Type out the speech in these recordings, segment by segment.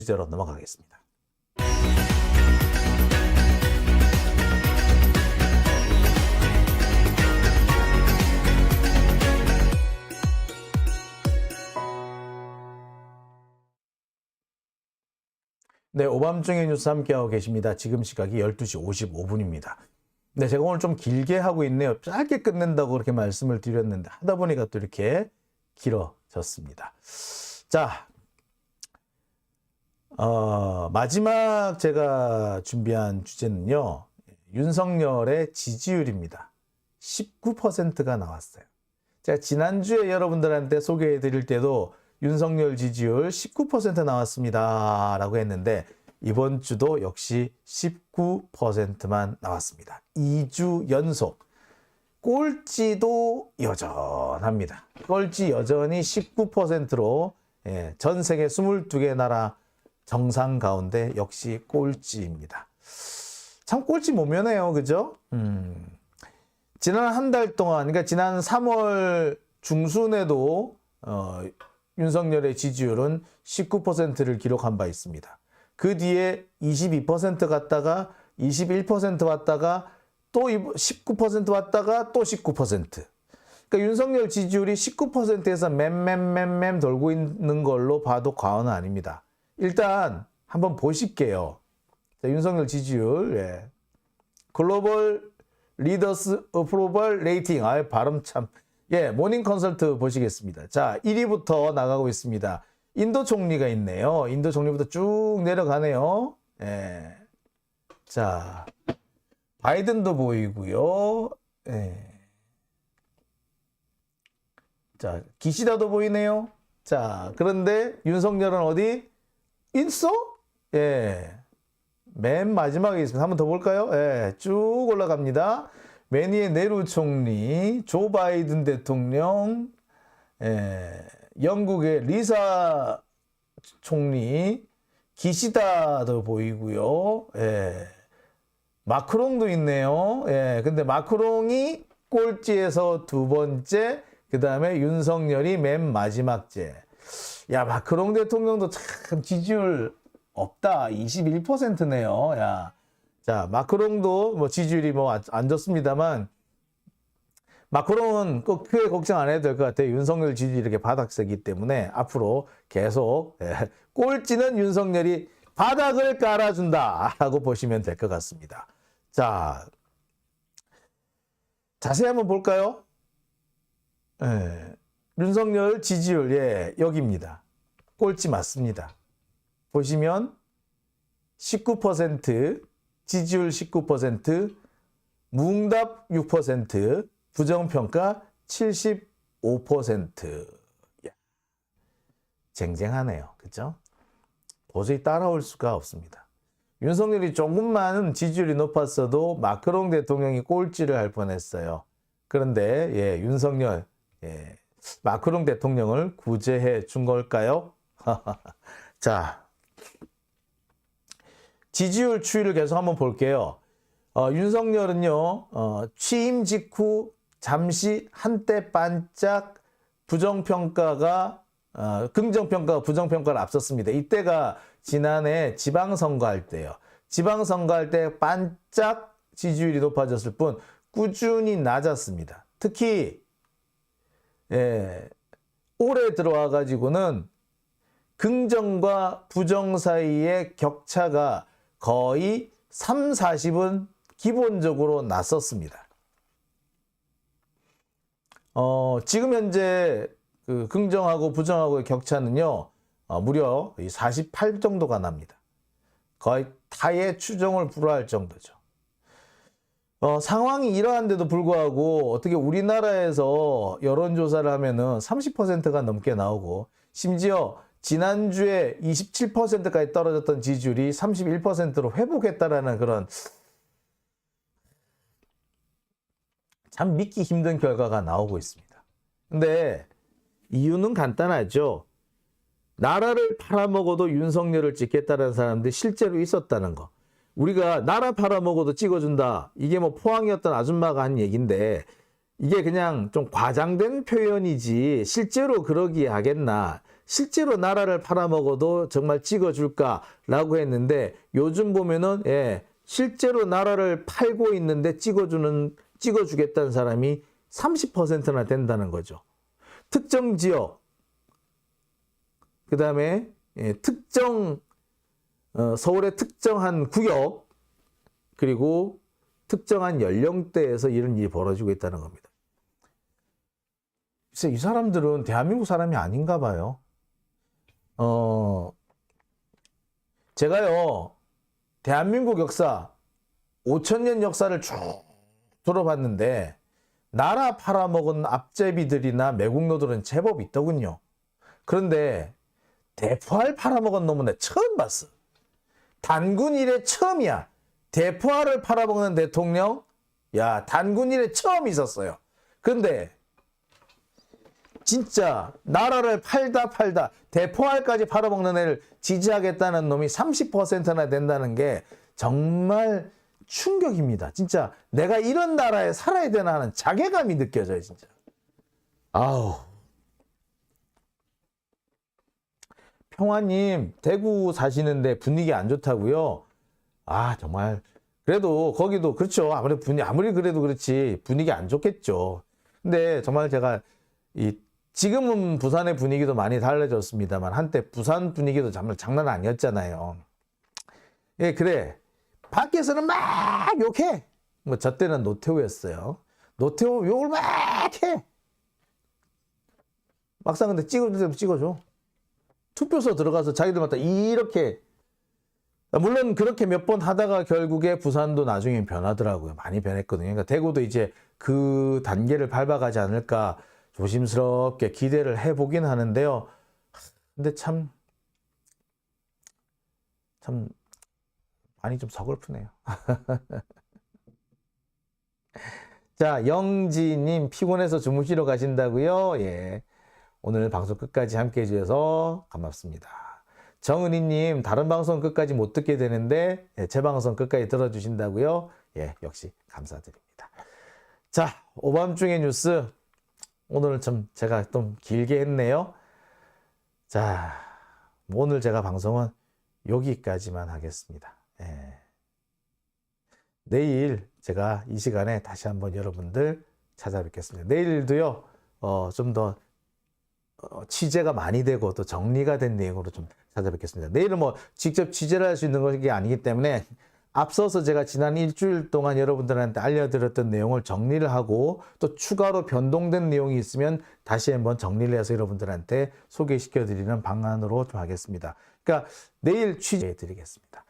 주제로 넘어가겠습니다. 네, 오밤중의 뉴스 함께하고 계십니다. 지금 시각이 12시 55분입니다. 네, 제가 오늘 좀 길게 하고 있네요. 짧게 끝낸다고 그렇게 말씀을 드렸는데 하다 보니까 또 이렇게 길어졌습니다. 자, 마지막 제가 준비한 주제는요. 윤석열의 지지율입니다. 19%가 나왔어요. 제가 지난주에 여러분들한테 소개해 드릴 때도 윤석열 지지율 19% 나왔습니다 라고 했는데 이번 주도 역시 19%만 나왔습니다. 2주 연속. 꼴찌도 여전합니다. 꼴찌 여전히 19%로 전 세계 22개 나라 정상 가운데 역시 꼴찌입니다. 참 꼴찌 못 면해요. 그죠? 지난 한 달 동안, 그러니까 지난 3월 중순에도 윤석열의 지지율은 19%를 기록한 바 있습니다. 그 뒤에 22% 갔다가 21% 왔다가 또 19% 왔다가 또 19%. 그러니까 윤석열 지지율이 19%에서 맴 돌고 있는 걸로 봐도 과언은 아닙니다. 일단 한번 보실게요. 자, 윤석열 지지율, 글로벌 리더스 어프로벌 레이팅. 발음 참. 모닝 컨설트 보시겠습니다. 자, 1위부터 나가고 있습니다. 인도 총리가 있네요. 인도 총리부터 쭉 내려가네요. 자, 바이든도 보이고요. 자, 기시다도 보이네요. 자, 그런데 윤석열은 어디 있어? 맨 마지막에 있습니다. 한번 더 볼까요? 쭉 올라갑니다. 맨 위에 네루 총리, 조 바이든 대통령, 영국의 리사 총리, 기시다도 보이고요. 마크롱도 있네요. 근데 마크롱이 꼴찌에서 두 번째, 그 다음에 윤석열이 맨 마지막째. 야, 마크롱 대통령도 참 지지율 없다. 21%네요. 야. 자, 마크롱도 뭐 지지율이 뭐 안 좋습니다만, 마크롱은 꼭 크게 걱정 안 해도 될 것 같아요. 윤석열 지지율이 이렇게 바닥세기 때문에 앞으로 계속 꼴찌는 윤석열이 바닥을 깔아준다라고 보시면 될 것 같습니다. 자, 자세히 한번 볼까요? 윤석열 지지율, 여기입니다. 꼴찌 맞습니다. 보시면 19%, 지지율 19%, 무응답 6%, 부정평가 75%. 쟁쟁하네요. 그죠? 도저히 따라올 수가 없습니다. 윤석열이 조금만 지지율이 높았어도 마크롱 대통령이 꼴찌를 할 뻔했어요. 그런데 윤석열 마크롱 대통령을 구제해 준 걸까요? 자, 지지율 추이를 계속 한번 볼게요. 윤석열은요, 취임 직후 잠시 한때 반짝 부정평가가, 긍정평가가 부정평가를 앞섰습니다. 이때가 지난해 지방선거할 때요. 지방선거할 때 반짝 지지율이 높아졌을 뿐 꾸준히 낮았습니다. 특히, 올해 들어와 가지고는 긍정과 부정 사이의 격차가 거의 3, 40은 기본적으로 났었습니다. 지금 현재 그 긍정하고 부정하고의 격차는요, 무려 48 정도가 납니다. 거의 타의 추종을 불허할 정도죠. 상황이 이러한데도 불구하고 어떻게 우리나라에서 여론조사를 하면은 30%가 넘게 나오고 심지어 지난주에 27%까지 떨어졌던 지지율이 31%로 회복했다라는 그런 참 믿기 힘든 결과가 나오고 있습니다. 근데 이유는 간단하죠. 나라를 팔아먹어도 윤석열을 찍겠다는 사람들이 실제로 있었다는 거. 우리가 나라 팔아먹어도 찍어준다. 이게 뭐 포항이었던 아줌마가 한 얘기인데 이게 그냥 좀 과장된 표현이지 실제로 그러기에 하겠나. 실제로 나라를 팔아먹어도 정말 찍어줄까라고 했는데 요즘 보면은 실제로 나라를 팔고 있는데 찍어주겠다는 사람이 30%나 된다는 거죠. 특정 지역, 그 다음에 서울의 특정한 구역, 그리고 특정한 연령대에서 이런 일이 벌어지고 있다는 겁니다. 글쎄, 이 사람들은 대한민국 사람이 아닌가 봐요. 제가요, 대한민국 역사, 5,000년 역사를 쭉 들어봤는데, 나라 팔아먹은 앞제비들이나 매국노들은 제법 있더군요. 그런데, 대포알 팔아먹은 놈은 내가 처음 봤어. 단군 이래 처음이야. 대포알을 팔아먹는 대통령? 야, 단군 이래 처음 있었어요. 근데, 진짜 나라를 팔다 대포알까지 팔아먹는 애를 지지하겠다는 놈이 30%나 된다는 게 정말 충격입니다. 진짜 내가 이런 나라에 살아야 되나 하는 자괴감이 느껴져요, 진짜. 아우. 평화님, 대구 사시는데 분위기 안 좋다고요? 아, 정말. 그래도 거기도 그렇죠. 아무리 그래도 그렇지 분위기 안 좋겠죠. 근데 정말 제가 지금은 부산의 분위기도 많이 달라졌습니다만 한때 부산 분위기도 정말 장난 아니었잖아요. 예, 그래. 밖에서는 막 욕해. 뭐 저 때는 노태우였어요. 노태우 욕을 막 해. 막상 근데 찍어줘. 투표소 들어가서 자기들마다 이렇게, 물론 그렇게 몇 번 하다가 결국에 부산도 나중에 변하더라고요. 많이 변했거든요. 그러니까 대구도 이제 그 단계를 밟아가지 않을까 조심스럽게 기대를 해보긴 하는데요. 근데 참 많이 좀 서글프네요. 자, 영지님 피곤해서 주무시러 가신다고요? 예. 오늘 방송 끝까지 함께 해주셔서 고맙습니다. 정은희님, 다른 방송 끝까지 못 듣게 되는데 제 방송 끝까지 들어주신다고요? 예, 역시 감사드립니다. 자, 오밤중의 뉴스. 오늘은 좀 제가 좀 길게 했네요. 자, 오늘 제가 방송은 여기까지만 하겠습니다. 예. 내일 제가 이 시간에 다시 한번 여러분들 찾아뵙겠습니다. 내일도요, 좀 더 취재가 많이 되고 또 정리가 된 내용으로 좀 찾아뵙겠습니다. 내일은 뭐 직접 취재를 할 수 있는 것이 아니기 때문에 앞서서 제가 지난 일주일 동안 여러분들한테 알려드렸던 내용을 정리를 하고 또 추가로 변동된 내용이 있으면 다시 한번 정리를 해서 여러분들한테 소개시켜드리는 방안으로 좀 하겠습니다. 그러니까 내일 취재해 드리겠습니다.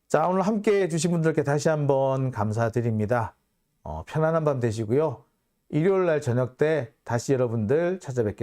자, 오늘 함께 해주신 분들께 다시 한번 감사드립니다. 편안한 밤 되시고요. 일요일 날 저녁 때 다시 여러분들 찾아뵙겠습니다.